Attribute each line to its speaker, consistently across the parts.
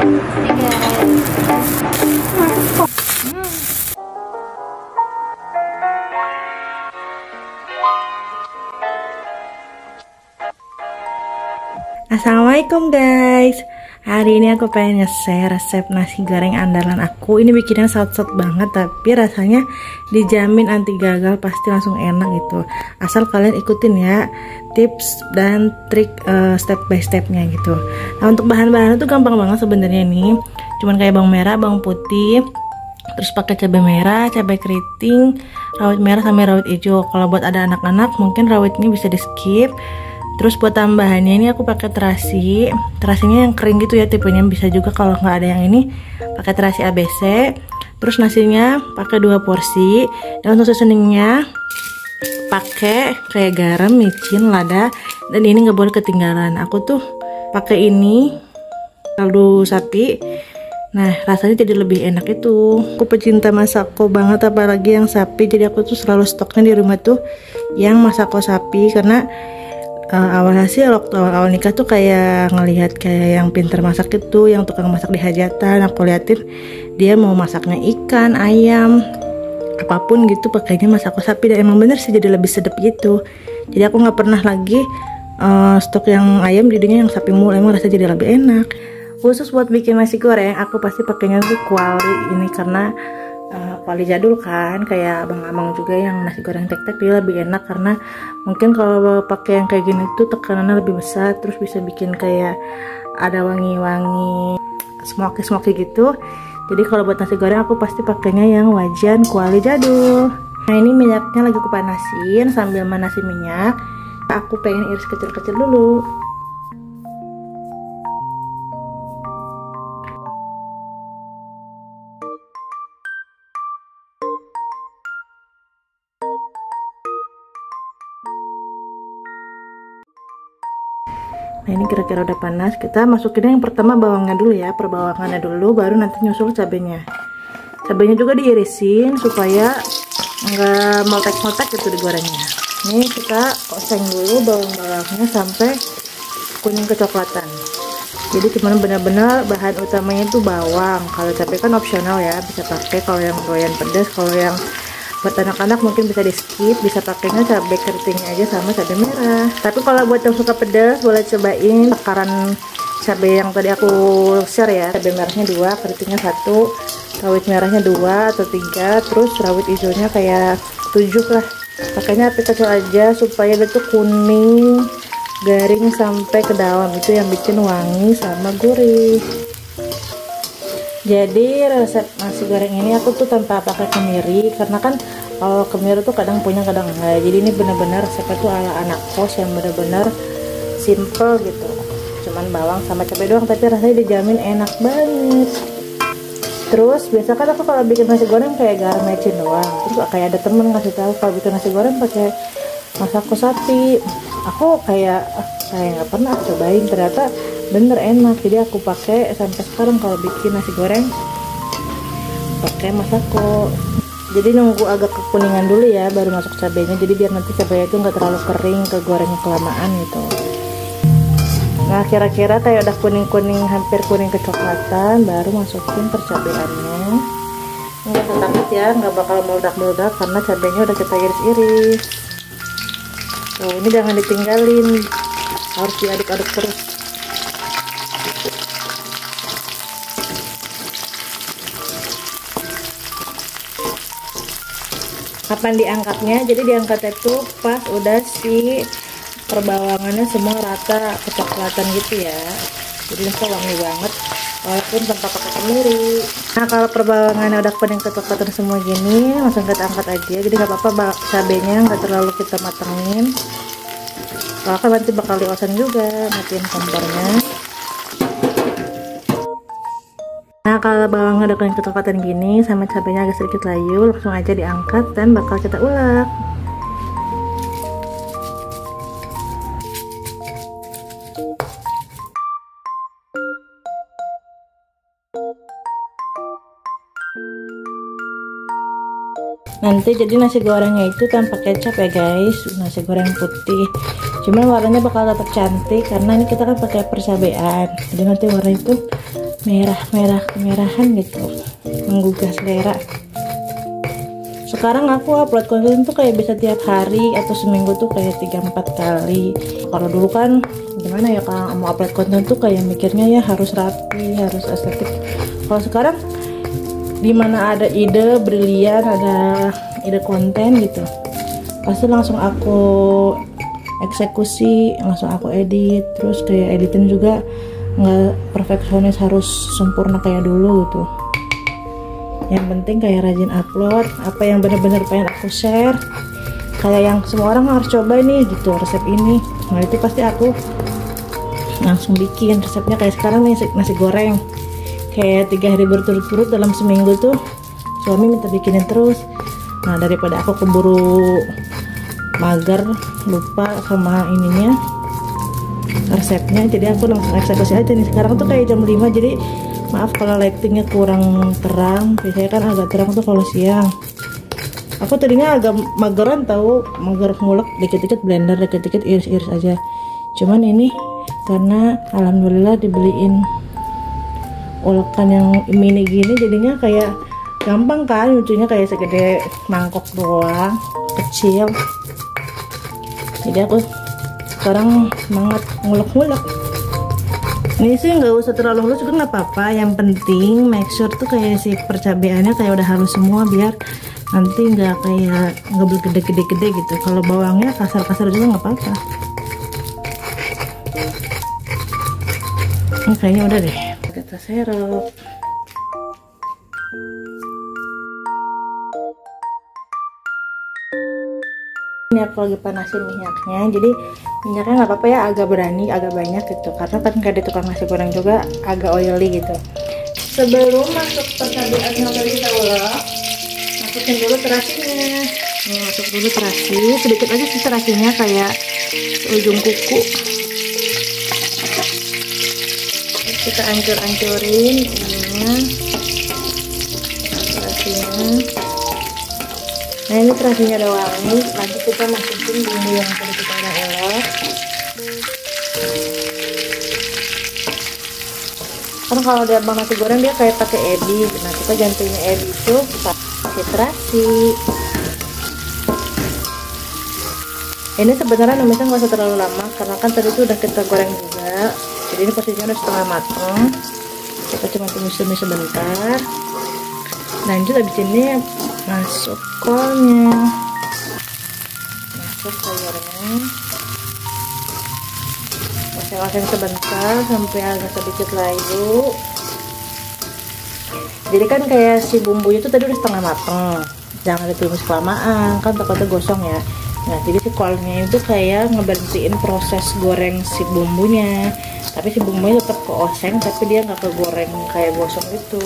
Speaker 1: Assalamualaikum guys. Hari ini aku pengen nge-share resep nasi goreng andalan aku. Ini bikinnya sat-sat banget, tapi rasanya dijamin anti gagal, pasti langsung enak gitu. Asal kalian ikutin ya tips dan trik step by stepnya gitu. Nah, untuk bahan-bahan itu gampang banget sebenarnya nih. Cuman kayak bawang merah, bawang putih, terus pakai cabai merah, cabai keriting, rawit merah sama rawit hijau. Kalau buat ada anak-anak mungkin rawitnya bisa di skip. Terus buat tambahannya ini aku pakai terasi. Terasinya yang kering gitu ya tipenya, bisa juga kalau nggak ada yang ini pakai terasi ABC. Terus nasinya pakai 2 porsi. Dan untuk seasoningnya pakai kayak garam, micin, lada, dan ini nggak boleh ketinggalan. Aku tuh pakai ini kaldu sapi. Nah, rasanya jadi lebih enak itu. Aku pecinta masako banget, apalagi yang sapi. Jadi aku tuh selalu stoknya di rumah tuh yang masako sapi, karena awalnya sih waktu awal nikah tuh kayak ngelihat kayak yang pinter masak itu, yang tukang masak di hajatan. Aku liatin dia mau masaknya ikan, ayam, apapun gitu pakainya masako sapi, dan emang bener sih jadi lebih sedap gitu. Jadi aku nggak pernah lagi stok yang ayam, jadinya yang sapi mulu, emang rasanya jadi lebih enak. Khusus buat bikin nasi goreng aku pasti pakainya tuh kuali ini, karena kuali jadul kan, kayak abang-abang juga yang nasi goreng tek-tek, dia lebih enak karena mungkin kalau pakai yang kayak gini tuh tekanannya lebih besar, terus bisa bikin kayak ada wangi-wangi smoky gitu. Jadi kalau buat nasi goreng aku pasti pakainya yang wajan kuali jadul. Nah, ini minyaknya lagi aku panasin. Sambil manasin minyak aku pengen iris kecil-kecil dulu. Nah, ini kira-kira udah panas. Kita masukin yang pertama bawangnya dulu ya, perbawangannya dulu, baru nanti nyusul cabenya. Cabenya juga diirisin supaya nggak meletek-meletek gitu digorengnya. Ini kita oseng dulu bawang-bawangnya sampai kuning kecoklatan. Jadi cuman benar-benar bahan utamanya itu bawang. Kalau cabai kan opsional ya, bisa pakai kalau yang doyan pedas. Kalau yang buat anak-anak mungkin bisa di skip, bisa pakainya cabai keritingnya aja sama cabai merah. Tapi kalau buat yang suka pedas boleh cobain takaran cabai yang tadi aku share ya. Cabai merahnya 2, keritingnya 1, rawit merahnya 2 atau 3, terus rawit hijaunya kayak 7 lah. Pakainya api kecil aja supaya dia tuh kuning garing sampai ke dalam, itu yang bikin wangi sama gurih. Jadi resep nasi goreng ini aku tuh tanpa pakai kemiri, karena kan kalau kemiri tuh kadang punya kadang enggak. Jadi ini benar-benar resepnya tuh ala anak kos yang benar-benar simple gitu. Cuman bawang sama cabai doang, tapi rasanya dijamin enak banget. Terus biasa kan aku kalau bikin nasi goreng kayak garam mecin doang. Terus kayak ada temen ngasih tahu kalau bikin nasi goreng pakai masako sapi. Aku kayak nggak pernah cobain, ternyata bener enak. Jadi aku pakai sampai sekarang kalau bikin nasi goreng pakai masako. Jadi nunggu agak kekuningan dulu ya baru masuk cabenya, jadi biar nanti cabenya itu nggak terlalu kering ke gorengnya kelamaan gitu. Nah, kira-kira kayak udah kuning-kuning, hampir kuning kecoklatan, baru masukin percabeannya. Nggak usah takut ya, nggak bakal meledak-meledak karena cabenya udah kita iris-iris. Tuh, ini jangan ditinggalin, harus diaduk-aduk terus. Kapan diangkatnya? Jadi diangkatnya tuh pas udah si perbawangannya semua rata kecoklatan gitu ya. Jadi itu wangi banget walaupun tanpa pakai kemiri. Nah, kalau perbawangannya udah kuning kecoklatan semua gini, langsung kita angkat aja. Jadi nggak apa-apa cabenya nggak terlalu kita matengin. Kalau kan nanti bakal diosen juga, matiin kompornya. Nah, kalau bawangnya udah kuning kecoklatan gini sama cabenya agak sedikit layu, langsung aja diangkat dan bakal kita ulek. Nanti jadi nasi gorengnya itu tanpa kecap ya guys, nasi goreng putih. Cuman warnanya bakal tetap cantik karena ini kita kan pakai percabean. Jadi nanti warna itu merah-merah kemerahan gitu, menggugah selera. Sekarang aku upload konten tuh kayak bisa tiap hari atau seminggu tuh kayak 3-4 kali. Kalau dulu kan gimana ya, kalau mau upload konten tuh kayak mikirnya ya harus rapi, harus estetik. Kalau sekarang dimana ada ide brilian, ada ide konten gitu, pasti langsung aku eksekusi, langsung aku edit. Terus kayak editin juga nggak perfeksionis harus sempurna kayak dulu gitu. Yang penting kayak rajin upload apa yang bener-bener pengen aku share, kayak yang semua orang harus coba nih gitu, resep ini. Nah itu pasti aku langsung bikin resepnya. Kayak sekarang nih nasi goreng, kayak 3 hari berturut-turut dalam seminggu tuh suami minta bikinin terus. Nah daripada aku keburu mager lupa sama ininya resepnya, jadi aku langsung eksekusi aja nih. Sekarang tuh kayak jam 5, jadi maaf kalau lightingnya kurang terang, biasanya kan agak terang tuh kalau siang. Aku tadinya agak mageran tahu, mager ngulek, dikit-dikit blender, dikit-dikit iris-iris aja. Cuman ini karena alhamdulillah dibeliin ulekan yang mini gini, jadinya kayak gampang kan nyucinya, kayak segede mangkok doang, kecil. Jadi aku sekarang semangat ngulek-ngulek. Ini sih nggak usah terlalu halus juga nggak apa-apa, yang penting make sure tuh kayak si percabeannya kayak udah halus semua, biar nanti nggak kayak nggak bergede-gede gitu. Kalau bawangnya kasar-kasar juga nggak apa-apa. Ini kayaknya udah deh, kita serok. Ini aku lagi panasin minyaknya, jadi minyaknya nggak apa-apa ya, agak berani, agak banyak gitu, karena kan kayak di tukang nasi goreng juga agak oily gitu. Sebelum masuk percabean yang tadi kita ulek, masukin dulu terasinya. Nih, masuk dulu terasi, sedikit aja sih terasinya, kayak ujung kuku. Terus kita ancur-ancurin ininya, terasinya. Nah ini terasinya udah wangi, nanti kita masukin bumbu yang tadi kita udah ulek. Kan kalau ada abang nasi goreng dia kayak pakai ebi, nah kita gantinya ebi itu pakai terasi. Ini sebenarnya numisnya nggak usah terlalu lama, karena kan tadi itu udah kita goreng juga. Jadi ini posisinya udah setengah matang, kita cuma tumis-tumis sebentar. Lanjut abis ini masuk kolnya, masuk sayurnya, oseng-oseng sebentar sampai agak sedikit layu. Jadi kan kayak si bumbunya itu tadi udah setengah matang, jangan ditumis kelamaan kan takutnya gosong ya. Nah jadi si kolnya itu kayak ngeberhentiin proses goreng si bumbunya, tapi si bumbunya tetap keoseng, tapi dia nggak kegoreng kayak gosong gitu.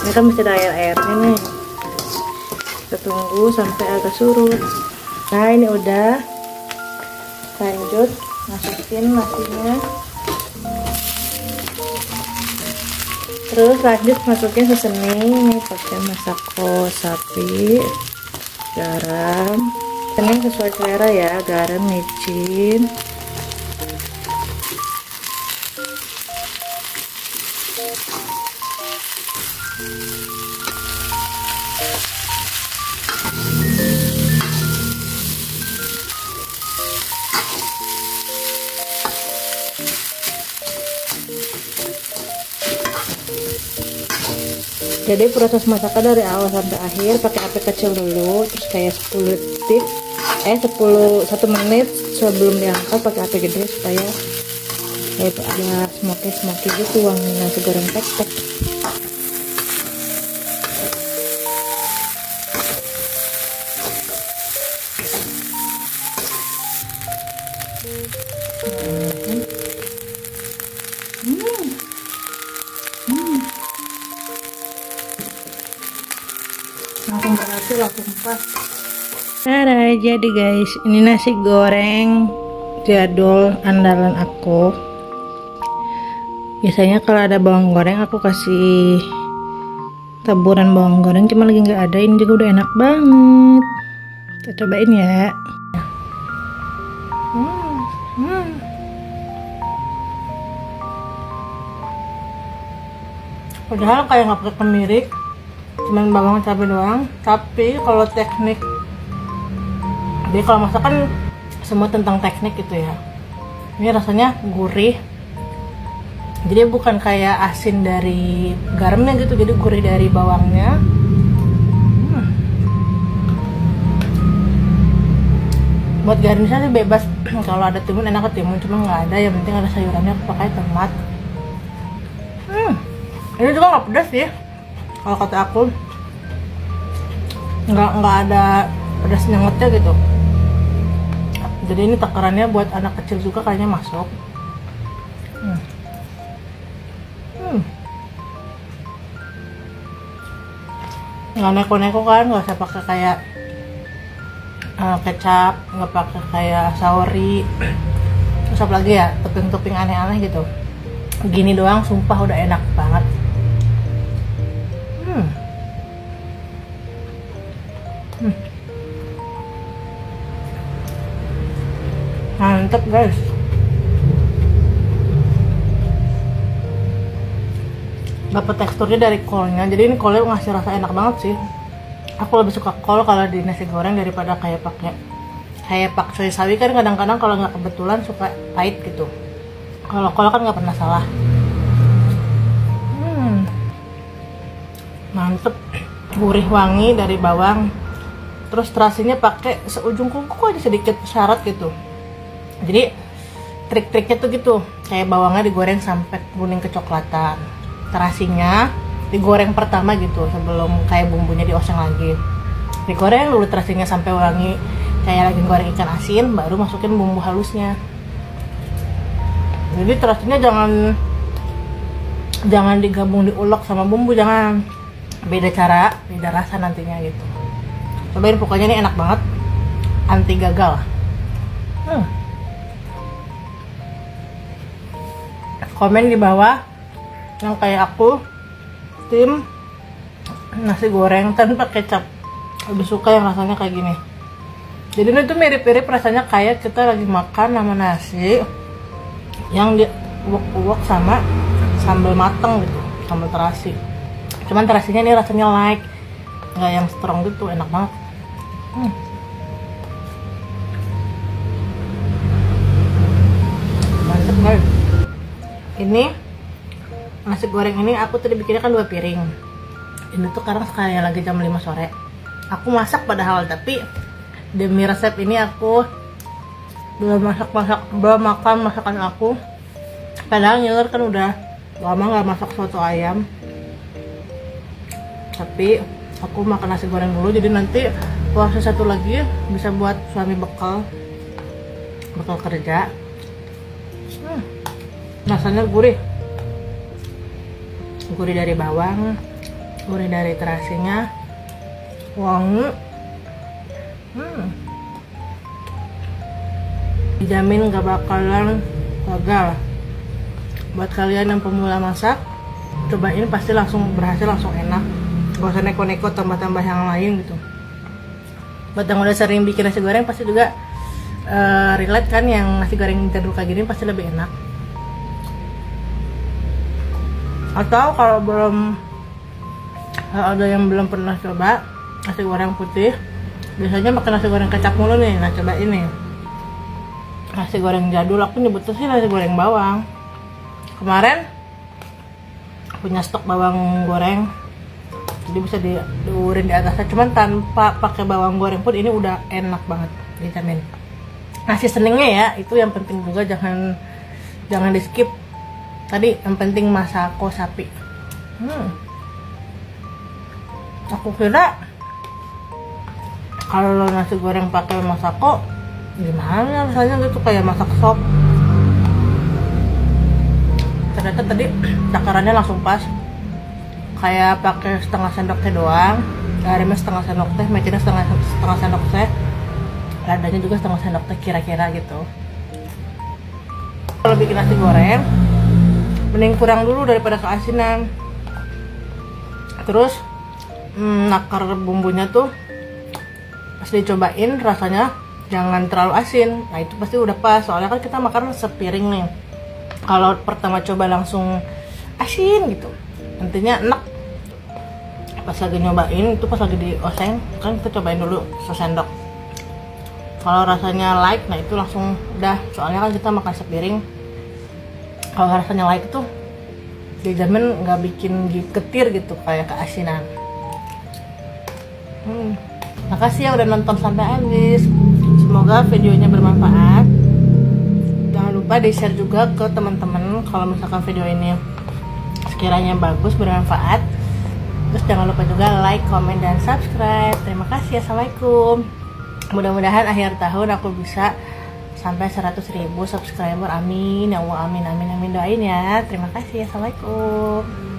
Speaker 1: Ini kan masih ada air-airnya nih, kita tunggu sampai agak surut. Nah ini udah, lanjut masukin nasinya, terus lanjut masukin seasoning. Ini pakai masako sapi, garam, ini sesuai selera ya, garam, micin. Jadi proses masaknya dari awal sampai akhir pakai api kecil dulu, terus kayak 10 detik, 1 menit sebelum diangkat pakai api gede supaya kayak ada smoky gitu wangi nasi goreng tek-tek. Langsung berhasil, langsung pas. Tada, jadi guys, ini nasi goreng jadul andalan aku. Biasanya kalau ada bawang goreng aku kasih taburan bawang goreng, cuma lagi nggak ada. Ini juga udah enak banget, kita cobain ya. padahal kayak nggak pakai kemiri, cuman bawang cabai doang. Tapi kalau teknik, jadi kalau masak kan semua tentang teknik gitu ya. Ini rasanya gurih, jadi bukan kayak asin dari garamnya gitu, jadi gurih dari bawangnya. Buat garnisnya sih bebas, kalau ada timun enak ke timun, cuma nggak ada, yang penting ada sayurannya, aku pakai tomat. Ini juga nggak pedas sih, kalau kata aku. Nggak ada pedas nyengetnya gitu. Jadi ini takarannya buat anak kecil juga kayaknya masuk. Nggak neko-neko kan, nggak usah pakai kayak kecap, nggak pakai kayak saori, terus apa lagi ya, topping-topping aneh-aneh gitu. Gini doang sumpah udah enak banget. Mantep guys. Dapat teksturnya dari kolnya, jadi ini kolnya ngasih rasa enak banget sih. Aku lebih suka kol kalau di nasi goreng daripada kayak pakcoy sawi kan kadang-kadang kalau nggak kebetulan suka pahit gitu. Kalau kol kan nggak pernah salah. Mantep, gurih wangi dari bawang. Terus terasinya pakai seujung kuku aja sedikit syarat gitu. Jadi trik-triknya tuh gitu, kayak bawangnya digoreng sampai kuning kecoklatan. Terasinya digoreng pertama gitu sebelum kayak bumbunya dioseng lagi. Digoreng dulu terasinya sampai wangi kayak lagi goreng ikan asin, baru masukin bumbu halusnya. Jadi terasinya jangan digabung diulek sama bumbu, jangan. Beda cara, beda rasa nantinya gitu. Cobain, pokoknya ini enak banget, anti gagal. Komen di bawah yang kayak aku tim nasi goreng tanpa kecap, lebih suka yang rasanya kayak gini. Jadi ini tuh mirip-mirip rasanya kayak kita lagi makan sama nasi yang diuwek-uwek sama sambal mateng gitu, sambal terasi. Cuman terasinya ini rasanya light, nggak yang strong gitu, enak banget. Mantep guys. Ini nasi goreng ini aku tadi bikinnya kan 2 piring. Ini tuh sekarang sekali lagi jam 5 sore. Aku masak padahal, tapi demi resep ini aku belum makan masakan aku. Padahal ngiler kan udah lama nggak masak soto ayam. Tapi aku makan nasi goreng dulu, jadi nanti puasa satu lagi bisa buat suami bekal kerja. Rasanya gurih dari bawang, gurih dari terasinya, wangi. Dijamin gak bakalan gagal. Buat kalian yang pemula masak, cobain pasti langsung berhasil, langsung enak. Gak usah neko-neko tambah-tambah yang lain gitu. Buat yang udah sering bikin nasi goreng pasti juga relate kan, yang nasi goreng jadul kayak gini pasti lebih enak. Atau kalau ada yang belum pernah coba nasi goreng putih, biasanya makan nasi goreng kecap mulu nih. Nah coba ini nasi goreng jadul, aku nyebutnya sih nasi goreng bawang. Kemarin punya stok bawang goreng, jadi bisa diurin di atasnya, cuman tanpa pakai bawang goreng pun ini udah enak banget, dijamin. Nasi senengnya ya, itu yang penting juga, jangan di skip. Tadi yang penting masako sapi. Aku kira kalau nasi goreng pakai masako gimana rasanya gitu, kayak masak sop. Ternyata tadi takarannya langsung pas, kayak pakai setengah sendok teh doang, garamnya setengah sendok teh, mecinnya setengah sendok teh, ladanya juga setengah sendok teh kira-kira gitu. Kalau bikin nasi goreng mending kurang dulu daripada keasinan. Terus nakar bumbunya tuh pas dicobain rasanya jangan terlalu asin. Nah itu pasti udah pas, soalnya kan kita makan sepiring nih. Kalau pertama coba langsung asin gitu, intinya enak. Pas lagi nyobain itu, pas lagi di oseng kan kita cobain dulu sesendok. Kalau rasanya light, nah itu langsung udah, soalnya kan kita makan sepiring. Kalau rasanya light tuh dijamin nggak bikin getir gitu kayak keasinan. Makasih ya udah nonton sampai habis. Semoga videonya bermanfaat. Jangan lupa di share juga ke teman-teman kalau misalkan video ini sekiranya bagus, bermanfaat. Terus jangan lupa juga like, comment, dan subscribe. Terima kasih. Assalamualaikum. Mudah-mudahan akhir tahun aku bisa sampai 100.000 subscriber. Amin ya Allah, amin amin amin, doain ya. Terima kasih. Assalamualaikum.